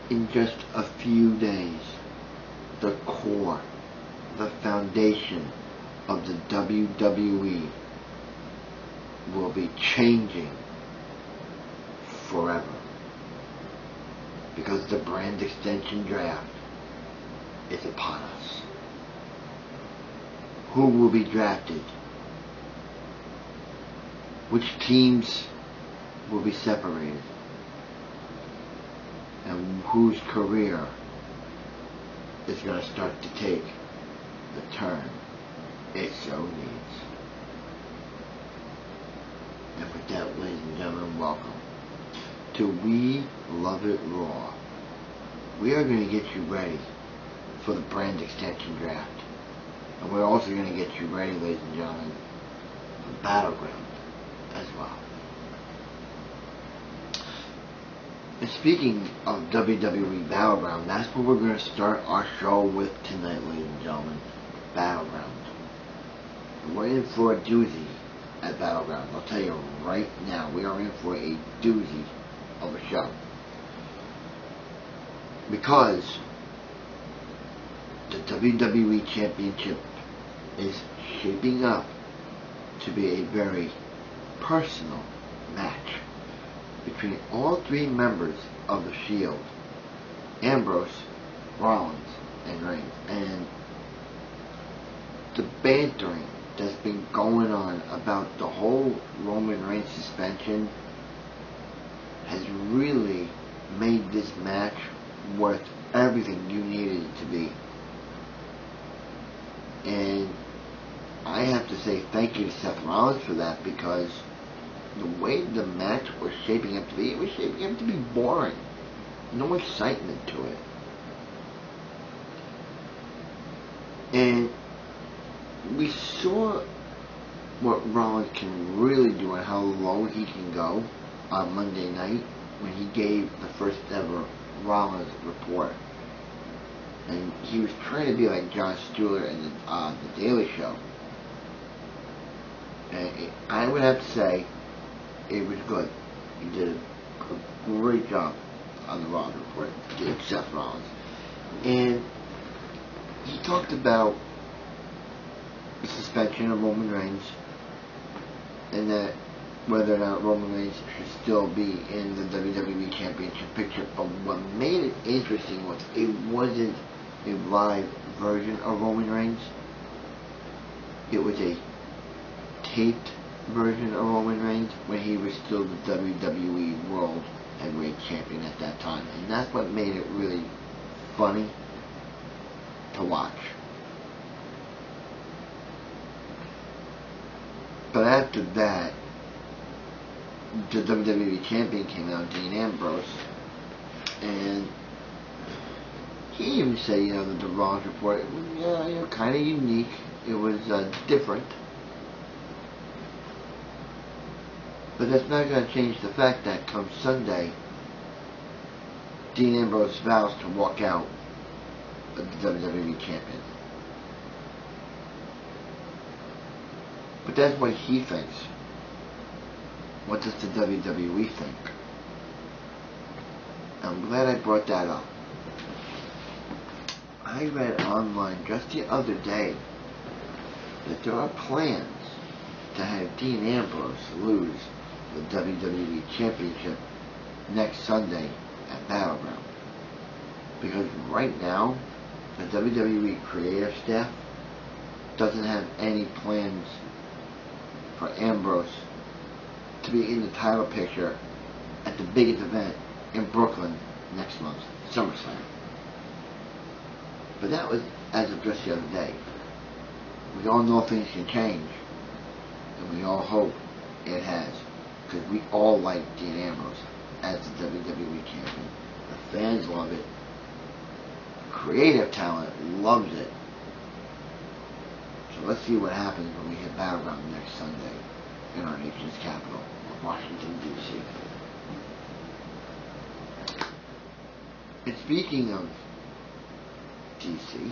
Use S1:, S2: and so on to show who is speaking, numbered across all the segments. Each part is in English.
S1: in just a few days, the core, the foundation of the WWE will be changing forever. Because the brand extension draft is upon us. Who will be drafted? Which teams will be separated? And whose career is going to start to take the turn it so needs. And with that, ladies and gentlemen, welcome to We Love It Raw. We are going to get you ready for the brand extension draft. And we're also going to get you ready, ladies and gentlemen, for Battleground as well. And speaking of WWE Battleground, that's what we're going to start our show with tonight, ladies and gentlemen. Battleground. And we're in for a doozy at Battleground. I'll tell you right now, we are in for a doozy of a show. Because the WWE Championship is shaping up to be a very personal match between all three members of the Shield, Ambrose, Rollins, and Reigns. And the bantering that's been going on about the whole Roman Reigns suspension has really made this match worth everything you needed it to be. And I have to say thank you to Seth Rollins for that, because the way the match was shaping up to be, it was shaping up to be boring. No excitement to it. And we saw what Rollins can really do and how low he can go on Monday night when he gave the first ever Rollins report. And he was trying to be like Jon Stewart in the Daily Show. And I would have to say, it was good. He did a great job on the Rollins report. He did Seth Rollins. And he talked about the suspension of Roman Reigns, and that whether or not Roman Reigns should still be in the WWE Championship picture. But what made it interesting was it wasn't a live version of Roman Reigns. It was a taped version of Roman Reigns when he was still the WWE World Heavyweight Champion at that time. And that's what made it really funny to watch. But after that, the WWE Champion came out, Dean Ambrose, and he even said, that the Rollins report, kind of unique. It was different. But that's not going to change the fact that come Sunday, Dean Ambrose vows to walk out as the WWE Champion. But that's what he thinks. What does the WWE think? I'm glad I brought that up. I read online just the other day that there are plans to have Dean Ambrose lose the WWE Championship next Sunday at Battleground. Because right now, the WWE creative staff doesn't have any plans for Ambrose to be in the title picture at the biggest event in Brooklyn next month, SummerSlam. But that was as of just the other day. We all know things can change, and we all hope it has, because we all like Dean Ambrose as the WWE Champion. The fans love it. Creative talent loves it. So let's see what happens when we hit Battleground next Sunday in our nation's capital, Washington, D.C. And speaking of D.C.,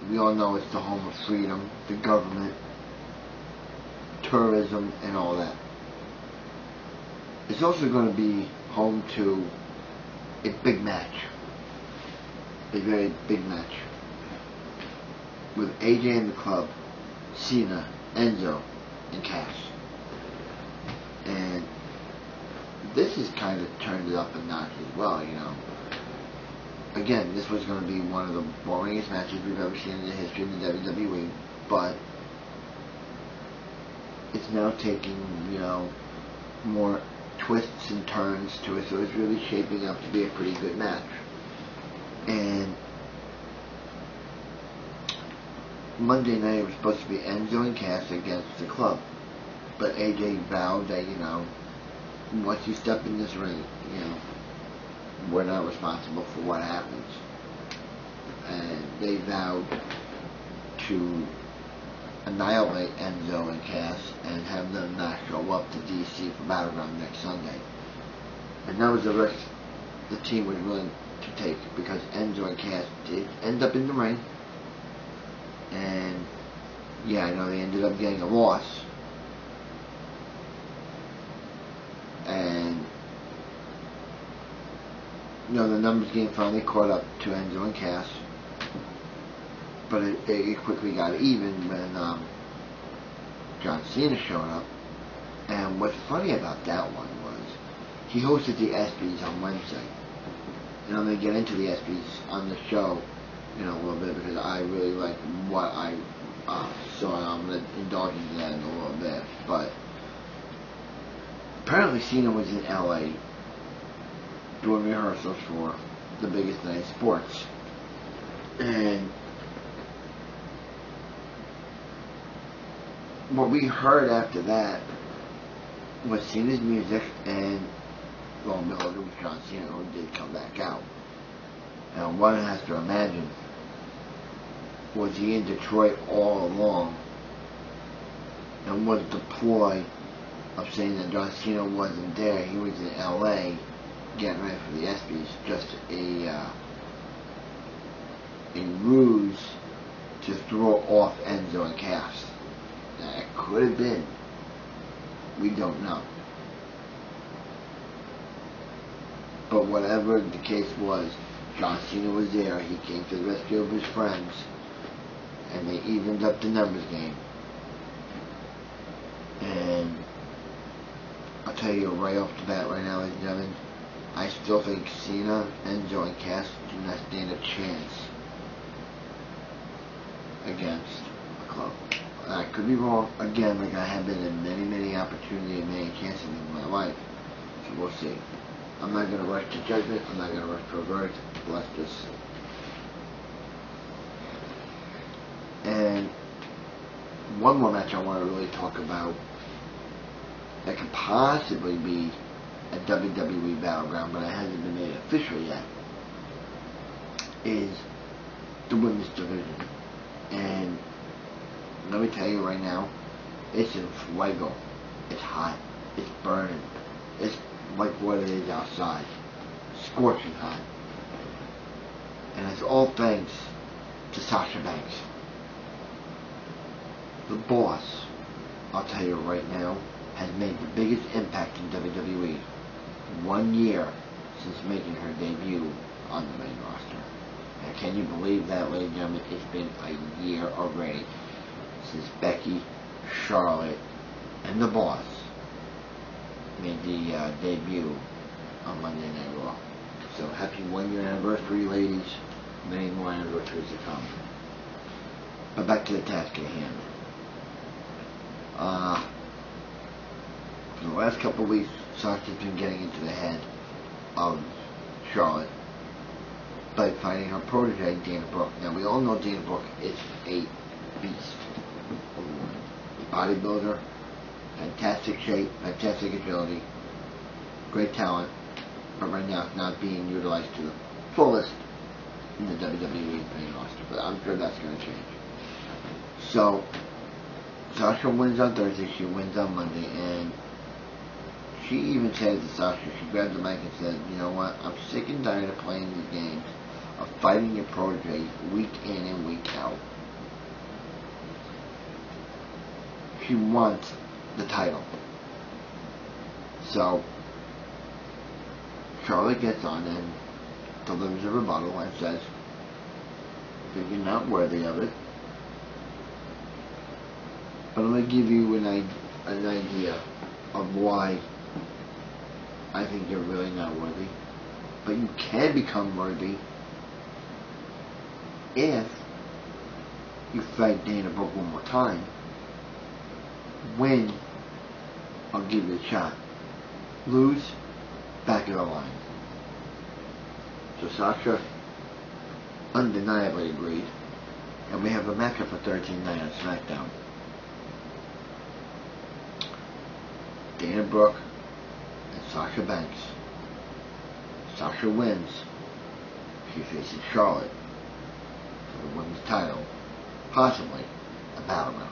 S1: we all know it's the home of freedom, the government, tourism, and all that. It's also going to be home to a big match. A very big match. With AJ in the club, Cena, Enzo, and Cass. And this has kind of turned it up a notch as well, you know. Again, this was going to be one of the boringest matches we've ever seen in the history of the WWE, but it's now taking, you know, more twists and turns to it, so it's really shaping up to be a pretty good match. And Monday night it was supposed to be Enzo and Cass against the club, but AJ vowed that, you know, once you step in this ring, you know, we're not responsible for what happens. And they vowed to annihilate Enzo and Cass and have them not show up to DC for Battleground next Sunday. And that was the risk the team was willing to take, because Enzo and Cass did end up in the ring. And yeah, I know they ended up getting a loss. And you know, the numbers game finally caught up to Enzo and Cass, but it quickly got even when John Cena showed up. And what's funny about that one was he hosted the ESPYs on Wednesday. And I'm going to get into the ESPYs on the show, you know, a little bit, because I really like what I saw, and I'm going to indulge into that in a little bit. But apparently Cena was in LA doing rehearsals for the biggest night in sports. And what we heard after that was Cena's music, and lo and behold, it was John Cena who did come back out. And one has to imagine, was he in Detroit all along? And was the ploy of saying that John Cena wasn't there, he was in LA getting ready for the ESPYs, just a ruse to throw off Enzo and Cass? Now, it could have been. We don't know. But whatever the case was, John Cena was there. He came to the rescue of his friends, and they evened up the numbers game. And I'll tell you right off the bat right now, ladies and gentlemen, I still think Cena, Enzo, and Cass do not stand a chance against the club. I could be wrong, again, like I have been in many opportunities and many chances in my life. So we'll see. I'm not going to rush to judgment. I'm not going to rush to a verdict. Let's just see. And one more match I want to really talk about that could possibly be a WWE Battleground, but it hasn't been made official yet, is the women's division. And let me tell you right now, it's in fuego. It's hot. It's burning. It's like what it is outside. Scorching hot. And it's all thanks to Sasha Banks. The boss, I'll tell you right now, has made the biggest impact in WWE. 1 year since making her debut on the main roster. Now, can you believe that, ladies and gentlemen? It's been a year already since Becky, Charlotte, and the boss made the debut on Monday Night Raw. So happy 1 year anniversary, ladies. Many more anniversaries to come. But back to the task at hand. For the last couple of weeks, Sasha's been getting into the head of Charlotte by fighting her protege, Dana Brooke. Now, we all know Dana Brooke is a beast of a woman. Bodybuilder, fantastic shape, fantastic agility, great talent, but right now it's not being utilized to the fullest in the WWE main roster. But I'm sure that's going to change. So, Sasha wins on Thursday, she wins on Monday, and she even said to Sasha, she grabbed the mic and said, you know what, I'm sick and tired of playing these games, of fighting your protege week in and week out. She wants the title. So, Charlotte gets on, and delivers a rebuttal and says that you're not worthy of it. But I'm going to give you an idea of why I think you're really not worthy. But you can become worthy if you fight Dana Brooke one more time. Win, I'll give you a shot. Lose, back of the line. So Sasha undeniably agreed, and we have a matchup for Thursday night on SmackDown. Dana Brooke and Sasha Banks. Sasha wins. She faces Charlotte for the women's title, possibly a battleground.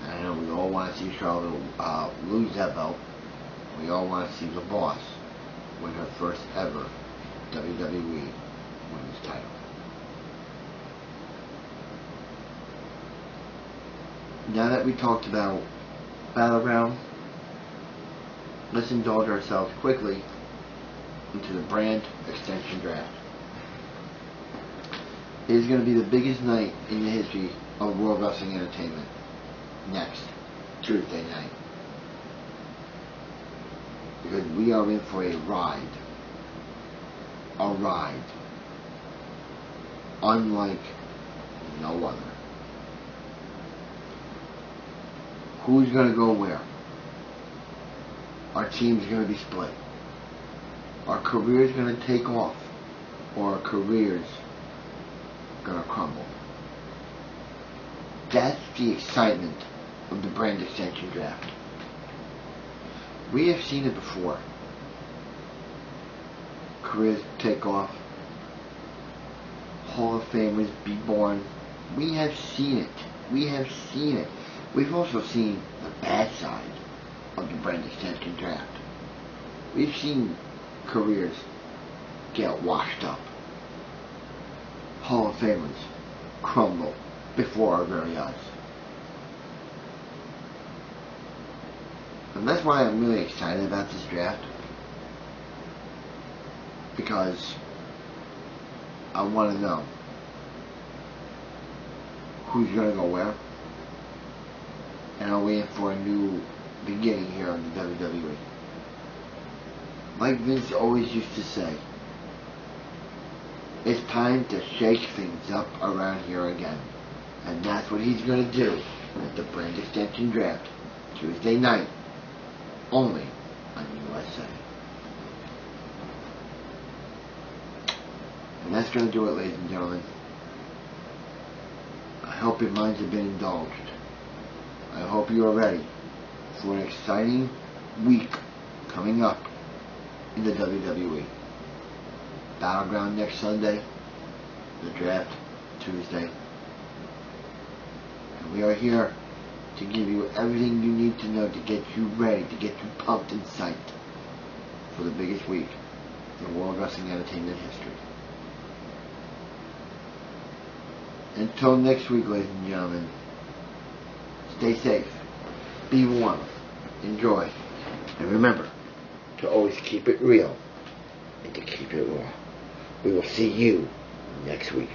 S1: And I know we all want to see Charlotte lose that belt. We all want to see the Boss win her first ever WWE women's title. Now that we talked about Battleground, let's indulge ourselves quickly into the brand extension draft. It is going to be the biggest night in the history of World Wrestling Entertainment. Next Tuesday night. Because we are in for a ride. A ride. Unlike no other. Who's going to go where? Our team's going to be split. Our career's going to take off. Or our career's going to crumble. That's the excitement of the brand extension draft. We have seen it before. Careers take off. Hall of Famers be born. We have seen it. We have seen it. We've also seen the bad side of the brand extension draft. We've seen careers get washed up. Hall of Famers crumble before our very eyes. And that's why I'm really excited about this draft. Because I want to know who's going to go where. And are we in for a new beginning here on the WWE? Like Vince always used to say, it's time to shake things up around here again. And that's what he's going to do at the brand extension draft Tuesday night, only on USA. And that's going to do it, ladies and gentlemen. I hope your minds have been indulged. I hope you are ready for an exciting week coming up in the WWE. Battleground next Sunday, the draft Tuesday. And we are here to give you everything you need to know to get you ready, to get you pumped and psyched for the biggest week in World Wrestling Entertainment history. Until next week, ladies and gentlemen, stay safe, be warm, enjoy, and remember to always keep it real and to keep it raw. We will see you next week.